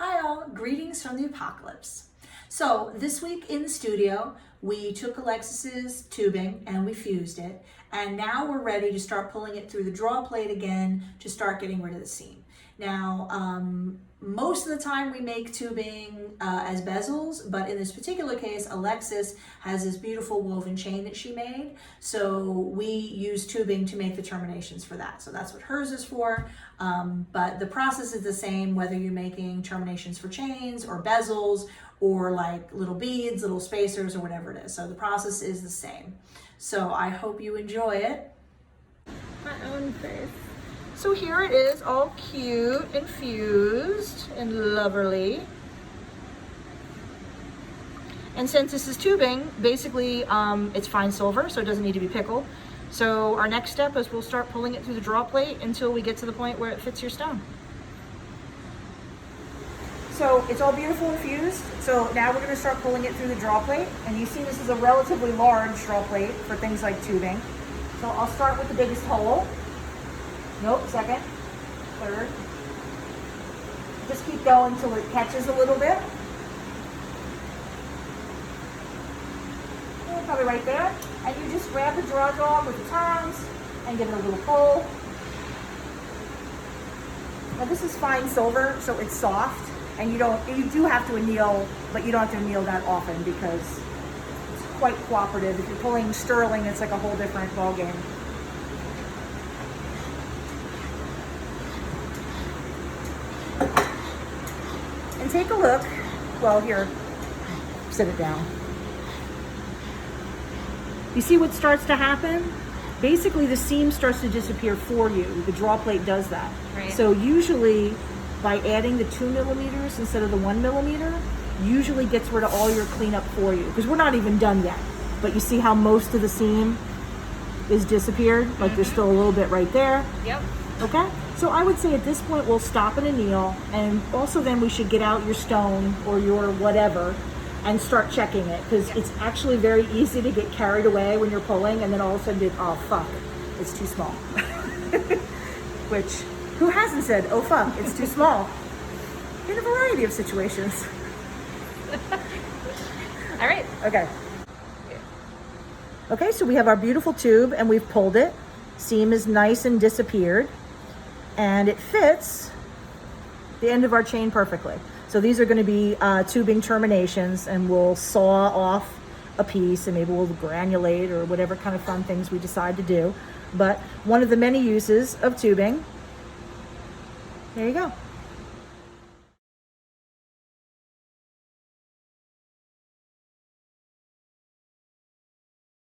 Hi all, greetings from the apocalypse. So this week in the studio, we took Alexis's tubing and we fused it. And now we're ready to start pulling it through the draw plate again to start getting rid of the seam. Now, most of the time we make tubing as bezels, but in this particular case, Alexis has this beautiful woven chain that she made. So we use tubing to make the terminations for that. So that's what hers is for. But the process is the same, whether you're making terminations for chains or bezels or like little beads, little spacers, or whatever it is. So the process is the same. So I hope you enjoy it. My own face. So here it is, all cute and fused and lovely. And since this is tubing, basically it's fine silver, so it doesn't need to be pickled. So our next step is we'll start pulling it through the draw plate until we get to the point where it fits your stone. So it's all beautiful and fused. So now we're going to start pulling it through the draw plate. And you see this is a relatively large draw plate for things like tubing. So I'll start with the biggest hole. Nope, second, third. Just keep going until it catches a little bit. And probably right there. And you just grab the draw dog with the tongs and give it a little pull. Now this is fine silver, so it's soft. And you do have to anneal, but you don't have to anneal that often because it's quite cooperative. If you're pulling sterling, it's like a whole different ball game. And take a look. Well, here, sit it down. You see what starts to happen? Basically, the seam starts to disappear for you. The draw plate does that. Right. So usually, by adding the 2 millimeters instead of the 1 millimeter, usually gets rid of all your cleanup for you. Because we're not even done yet. But you see how most of the seam is disappeared? Like there's still a little bit right there. Yep. Okay? So I would say at this point we'll stop and anneal, and also then we should get out your stone or your whatever and start checking it, because it's actually very easy to get carried away when you're pulling and then all of a sudden oh fuck, it's too small. Which, who hasn't said, oh fuck, it's too small? In a variety of situations. All right. Okay. Okay, so we have our beautiful tube and we've pulled it. Seam is nice and disappeared. And it fits the end of our chain perfectly. So these are going to be tubing terminations, and we'll saw off a piece and maybe we'll granulate or whatever kind of fun things we decide to do. But one of the many uses of tubing, there you go.